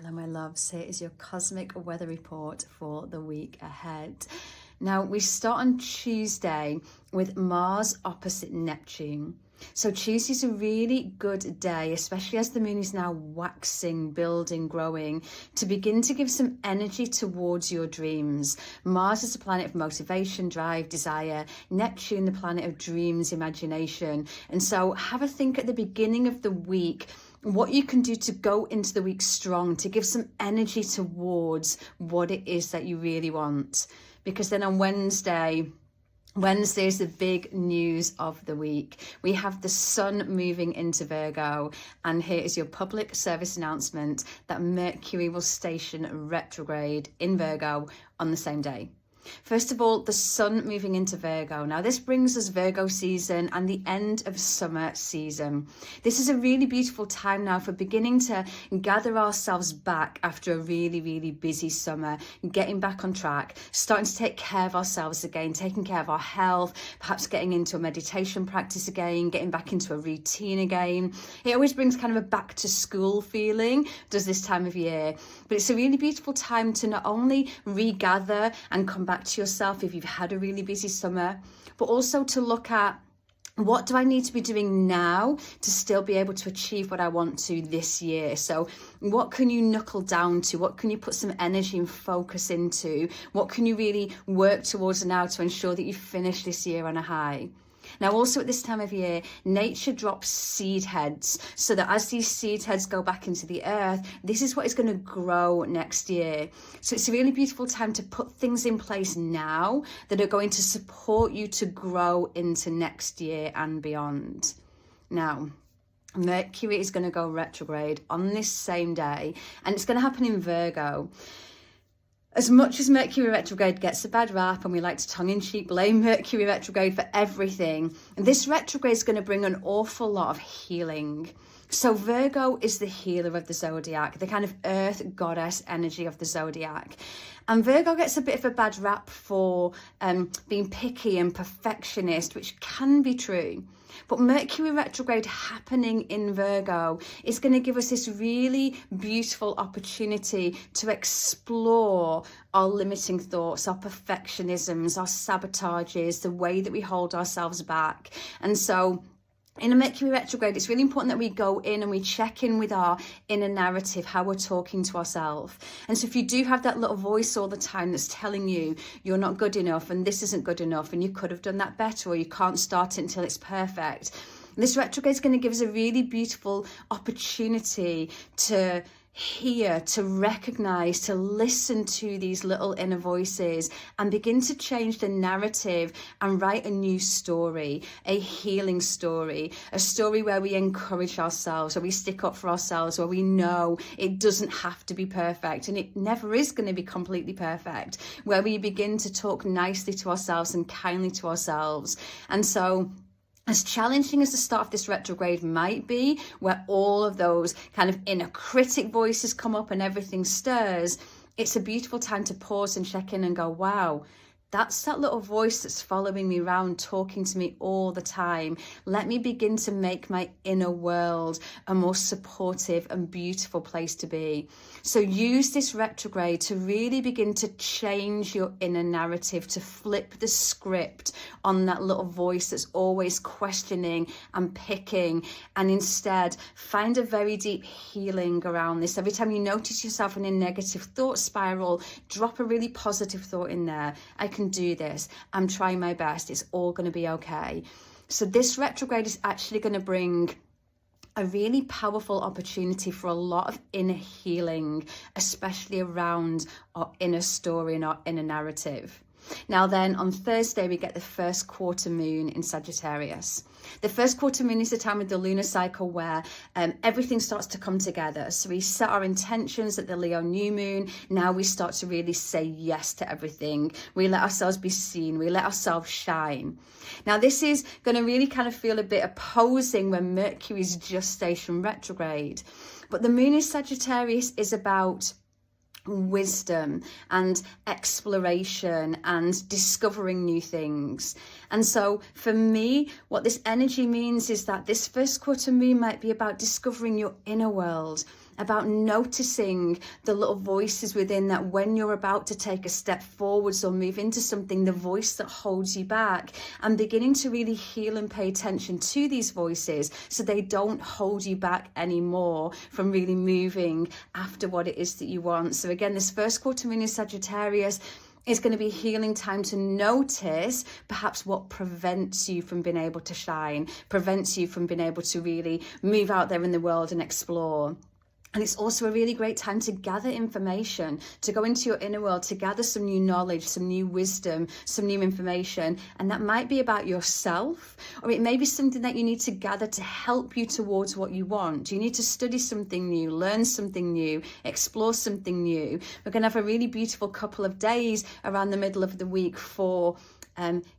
Hello, my loves. Here is your cosmic weather report for the week ahead. Now, we start on Tuesday with Mars opposite Neptune. So Tuesday's a really good day, especially as the moon is now waxing, building, growing, to begin to give some energy towards your dreams. Mars is the planet of motivation, drive, desire. Neptune, the planet of dreams, imagination. And so have a think at the beginning of the week what you can do to go into the week strong, to give some energy towards what it is that you really want. Because then on Wednesday is the big news of the week. We have the sun moving into Virgo, and here is your public service announcement that Mercury will station retrograde in Virgo on the same day. First of all, the sun moving into Virgo. Now, this brings us Virgo season and the end of summer season. This is a really beautiful time now for beginning to gather ourselves back after a really, really busy summer, getting back on track, starting to take care of ourselves again, taking care of our health, perhaps getting into a meditation practice again, getting back into a routine again. It always brings kind of a back to school feeling, does this time of year. But it's a really beautiful time to not only regather and come back to yourself if you've had a really busy summer, but also to look at what do I need to be doing now to still be able to achieve what I want to this year. So what can you knuckle down to? What can you put some energy and focus into? What can you really work towards now to ensure that you finish this year on a high? Now, also at this time of year, nature drops seed heads, so that as these seed heads go back into the earth, this is what is going to grow next year. So it's a really beautiful time to put things in place now that are going to support you to grow into next year and beyond. Now, Mercury is going to go retrograde on this same day, and it's going to happen in Virgo. As much as Mercury retrograde gets a bad rap, and we like to tongue-in-cheek blame Mercury retrograde for everything, this retrograde is going to bring an awful lot of healing. So Virgo is the healer of the zodiac, the kind of earth goddess energy of the zodiac. And Virgo gets a bit of a bad rap for being picky and perfectionist, which can be true. But Mercury retrograde happening in Virgo is going to give us this really beautiful opportunity to explore our limiting thoughts, our perfectionisms, our sabotages, the way that we hold ourselves back. And so in a Mercury retrograde, it's really important that we go in and we check in with our inner narrative, how we're talking to ourselves. And so if you do have that little voice all the time that's telling you you're not good enough and this isn't good enough and you could have done that better, or you can't start it until it's perfect, this retrograde is going to give us a really beautiful opportunity to hear, to recognize, to listen to these little inner voices and begin to change the narrative and write a new story, a healing story, a story where we encourage ourselves, where we stick up for ourselves, where we know it doesn't have to be perfect, and it never is going to be completely perfect, where we begin to talk nicely to ourselves and kindly to ourselves. And so as challenging as the start of this retrograde might be, where all of those kind of inner critic voices come up and everything stirs, it's a beautiful time to pause and check in and go, wow, that's that little voice that's following me around, talking to me all the time. Let me begin to make my inner world a more supportive and beautiful place to be. So use this retrograde to really begin to change your inner narrative, to flip the script on that little voice that's always questioning and picking, and instead find a very deep healing around this. Every time you notice yourself in a negative thought spiral, drop a really positive thought in there. I can do this. I'm trying my best. It's all going to be okay. So this retrograde is actually going to bring a really powerful opportunity for a lot of inner healing, especially around our inner story and our inner narrative. Now then, on Thursday, we get the first quarter moon in Sagittarius. The first quarter moon is the time of the lunar cycle where everything starts to come together. So we set our intentions at the Leo new moon. Now we start to really say yes to everything. We let ourselves be seen. We let ourselves shine. Now this is going to really kind of feel a bit opposing when Mercury is just stationed retrograde. But the moon in Sagittarius is about wisdom and exploration and discovering new things. And so for me, what this energy means is that this first quarter moon might be about discovering your inner world, about noticing the little voices within that when you're about to take a step forwards or move into something, the voice that holds you back, and beginning to really heal and pay attention to these voices so they don't hold you back anymore from really moving after what it is that you want. So again, this first quarter moon in Sagittarius is going to be a healing time to notice perhaps what prevents you from being able to shine, prevents you from being able to really move out there in the world and explore. And it's also a really great time to gather information, to go into your inner world, to gather some new knowledge, some new wisdom, some new information. And that might be about yourself, or it may be something that you need to gather to help you towards what you want. You need to study something new, learn something new, explore something new. We're going to have a really beautiful couple of days around the middle of the week for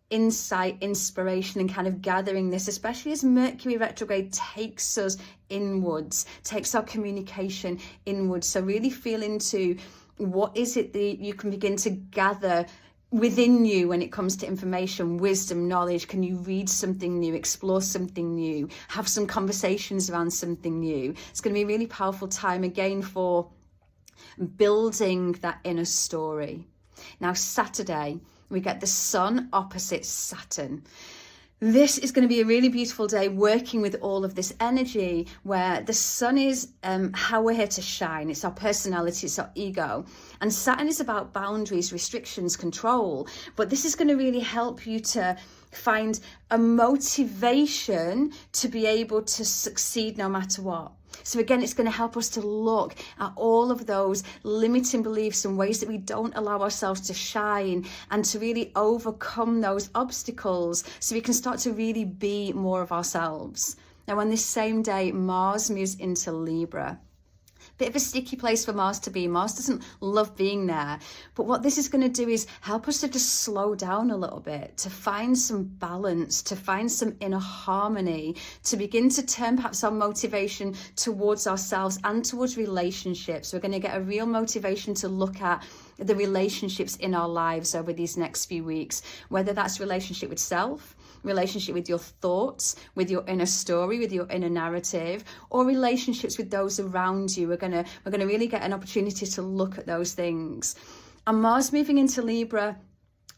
insight, inspiration, and kind of gathering this, especially as Mercury retrograde takes us inwards, takes our communication inwards. So really feel into what is it that you can begin to gather within you when it comes to information, wisdom, knowledge. Can you read something new, explore something new, have some conversations around something new? It's going to be a really powerful time again for building that inner story. Now, Saturday, we get the Sun opposite Saturn. This is going to be a really beautiful day working with all of this energy where the Sun is how we're here to shine. It's our personality, it's our ego. And Saturn is about boundaries, restrictions, control. But this is going to really help you to find a motivation to be able to succeed no matter what. So again, it's going to help us to look at all of those limiting beliefs and ways that we don't allow ourselves to shine, and to really overcome those obstacles so we can start to really be more of ourselves. Now, on this same day, Mars moves into Libra. Bit of a sticky place for Mars to be. Mars doesn't love being there. But what this is going to do is help us to just slow down a little bit, to find some balance, to find some inner harmony, to begin to turn perhaps our motivation towards ourselves and towards relationships. We're going to get a real motivation to look at the relationships in our lives over these next few weeks, whether that's relationship with self, relationship with your thoughts, with your inner story, with your inner narrative, or relationships with those around you. We're gonna really get an opportunity to look at those things. And Mars moving into Libra,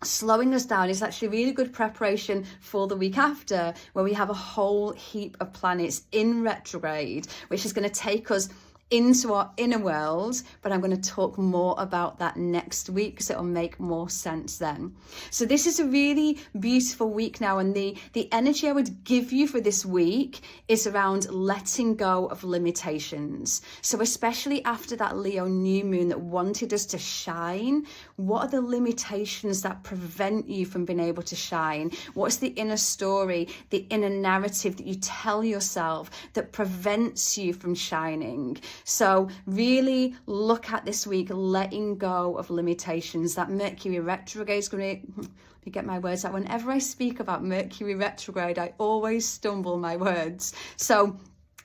slowing us down, is actually really good preparation for the week after, where we have a whole heap of planets in retrograde, which is going to take us into our inner world, but I'm going to talk more about that next week because it'll make more sense then. So this is a really beautiful week now, and the energy I would give you for this week is around letting go of limitations. So especially after that Leo new moon that wanted us to shine, what are the limitations that prevent you from being able to shine? What's the inner story, the inner narrative that you tell yourself that prevents you from shining? So really look at this week, letting go of limitations. That Mercury retrograde is going to, let me get my words out. Whenever I speak about Mercury retrograde, I always stumble my words. So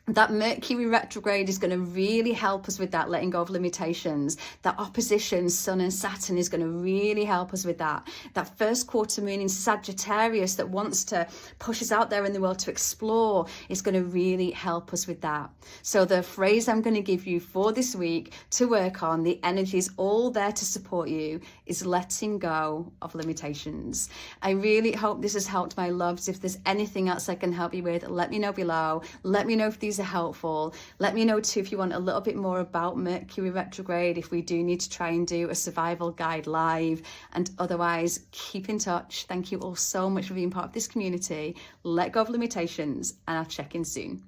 that Mercury retrograde is going to really help us with that, letting go of limitations. That opposition, Sun and Saturn, is going to really help us with that. That first quarter moon in Sagittarius that wants to push us out there in the world to explore is going to really help us with that. So the phrase I'm going to give you for this week to work on, the energy is all there to support you, is letting go of limitations. I really hope this has helped, my loves. If there's anything else I can help you with, let me know below. Let me know if these are helpful. Let me know too if you want a little bit more about Mercury retrograde, if we do need to try and do a survival guide live. And otherwise, keep in touch. Thank you all so much for being part of this community. Let go of limitations, and I'll check in soon.